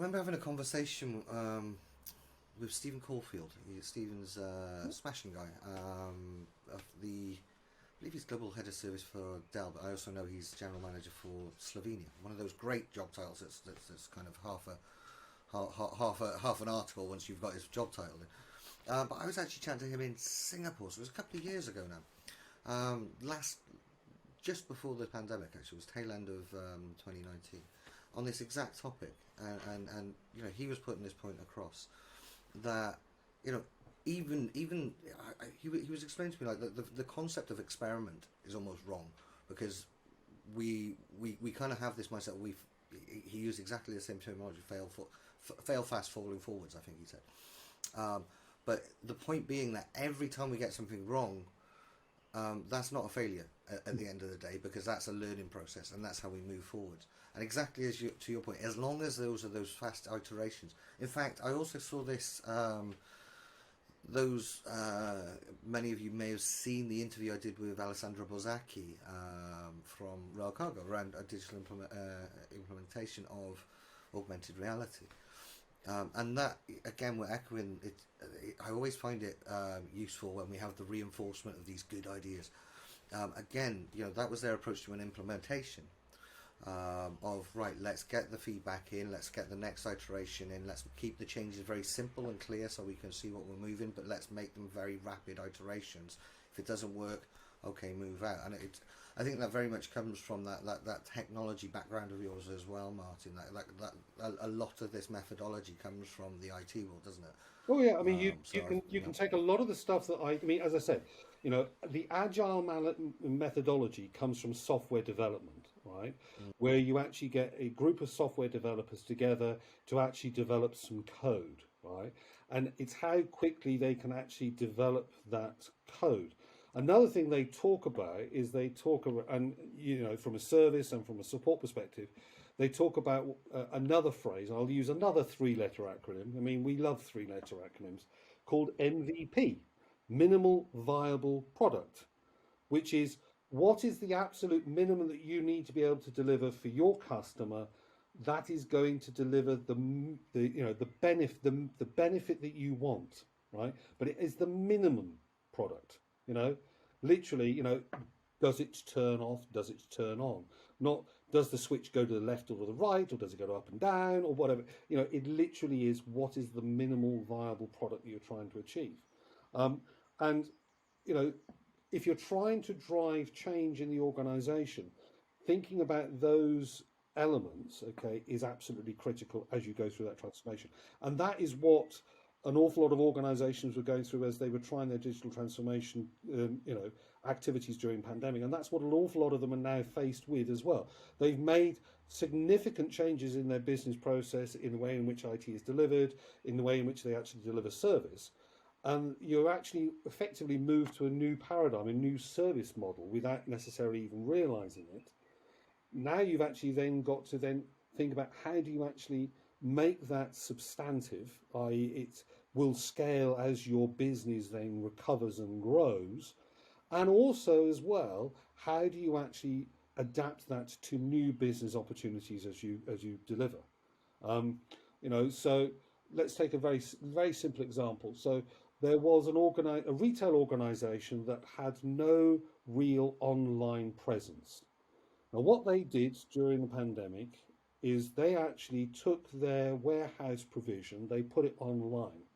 remember having a conversation with Stephen Caulfield. Stephen's smashing guy. Of the, I believe he's global head of service for Dell, but I also know he's general manager for Slovenia. One of those great job titles that's kind of half an article once you've got his job title in. But I was actually chatting to him in Singapore, so it was a couple of years ago now. Just before the pandemic, actually, it was tail end of 2019, on this exact topic, and you know, he was putting this point across that, you know, he was explaining to me, like, the concept of experiment is almost wrong, because we kind of have this mindset. He used exactly the same terminology: fail fast, falling forwards, I think he said. But the point being that every time we get something wrong, that's not a failure at the end of the day, because that's a learning process, and that's how we move forward. And exactly to your point, as long as those are those fast iterations. In fact, I also saw this. Many of you may have seen the interview I did with Alessandro Bozzacchi from Rail Cargo around a digital implementation of augmented reality. And that, again, we're echoing it. I always find it useful when we have the reinforcement of these good ideas. Again, you know, that was their approach to an implementation of, right, let's get the feedback in, let's get the next iteration in, let's keep the changes very simple and clear so we can see what we're moving, but let's make them very rapid iterations. If it doesn't work, okay, move out. And I think that very much comes from that technology background of yours as well, Martin. That a lot of this methodology comes from the IT world, doesn't it? Oh yeah, I mean you can take a lot of the stuff that I mean, as I said, you know, the agile methodology comes from software development, right? Where you actually get a group of software developers together to actually develop some code, right? And it's how quickly they can actually develop that code. Another thing they talk about is they talk about, and you know, from a service and from a support perspective, they talk about another phrase. I'll use another three-letter acronym. I mean, we love three-letter acronyms, called MVP, minimal viable product, which is what is the absolute minimum that you need to be able to deliver for your customer that is going to deliver the you know, the benefit that you want, right? But it is the minimum product, you know, literally, you know, does it turn off, does it turn on? Not does the switch go to the left or to the right, or does it go up and down, or whatever. You know, it literally is what is the minimal viable product that you're trying to achieve. And you know, if you're trying to drive change in the organization, thinking about those elements, okay, is absolutely critical as you go through that transformation. And that is what an awful lot of organizations were going through as they were trying their digital transformation, you know, activities during pandemic. And that's what an awful lot of them are now faced with as well. They've made significant changes in their business process, in the way in which IT is delivered, in the way in which they actually deliver service. And you're actually effectively moved to a new paradigm, a new service model, without necessarily even realizing it. Now you've actually then got to then think about how do you actually make that substantive, i.e. it will scale as your business then recovers and grows. And also as well, how do you actually adapt that to new business opportunities as you deliver? You know, so let's take a very simple example. So there was a retail organization that had no real online presence. Now, what they did during the pandemic is they actually took their warehouse provision, they put it online.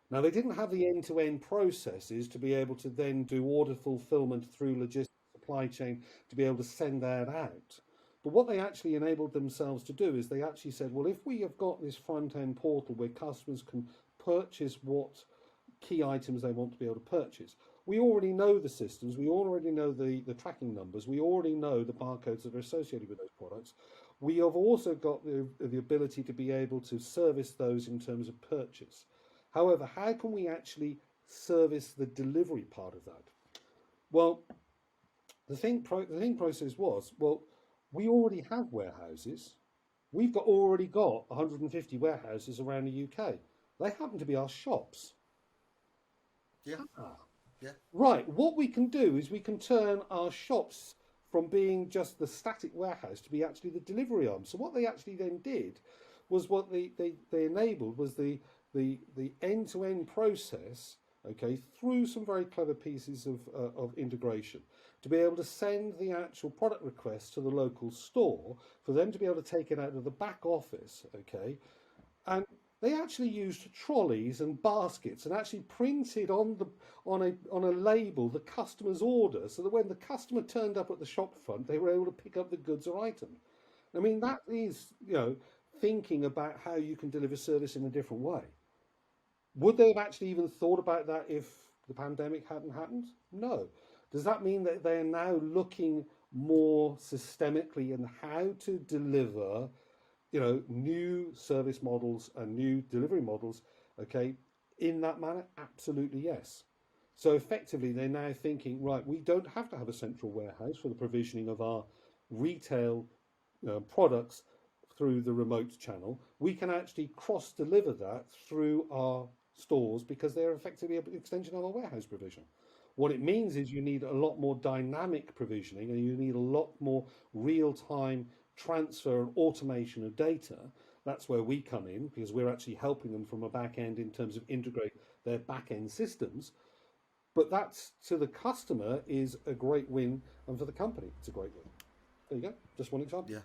Now, they didn't have the end-to-end processes to be able to then do order fulfillment through logistics, supply chain, to be able to send that out. But what they actually enabled themselves to do is they actually said, well, if we have got this front-end portal where customers can purchase what key items they want to be able to purchase, we already know the systems, we already know the tracking numbers, we already know the barcodes that are associated with those products. We have also got the ability to be able to service those in terms of purchase. However, how can we actually service the delivery part of that? Well, the thing process was, well, we already have warehouses. We've already got 150 warehouses around the UK. They happen to be our shops. Yeah. Ah. Yeah. Right, what we can do is we can turn our shops from being just the static warehouse to be actually the delivery arm. So what they actually then did was what they enabled was the end-to-end process, okay, through some very clever pieces of integration, to be able to send the actual product request to the local store, for them to be able to take it out of the back office, okay, and they actually used trolleys and baskets and actually printed on a label the customer's order, so that when the customer turned up at the shop front, they were able to pick up the goods or item. I mean, that is, thinking about how you can deliver service in a different way. Would they have actually even thought about that if the pandemic hadn't happened? No. Does that mean that they're now looking more systemically in how to deliver, new service models and new delivery models, okay, in that manner? Absolutely, yes. So effectively, they're now thinking, right, we don't have to have a central warehouse for the provisioning of our retail products through the remote channel. We can actually cross-deliver that through our stores, because they're effectively an extension of our warehouse provision. What it means is you need a lot more dynamic provisioning, and you need a lot more real-time transfer and automation of data. That's where we come in, because we're actually helping them from a back end in terms of integrate their back end systems. But that's, to the customer, is a great win, and for the company, it's a great win. There you go. Just one example. Yeah.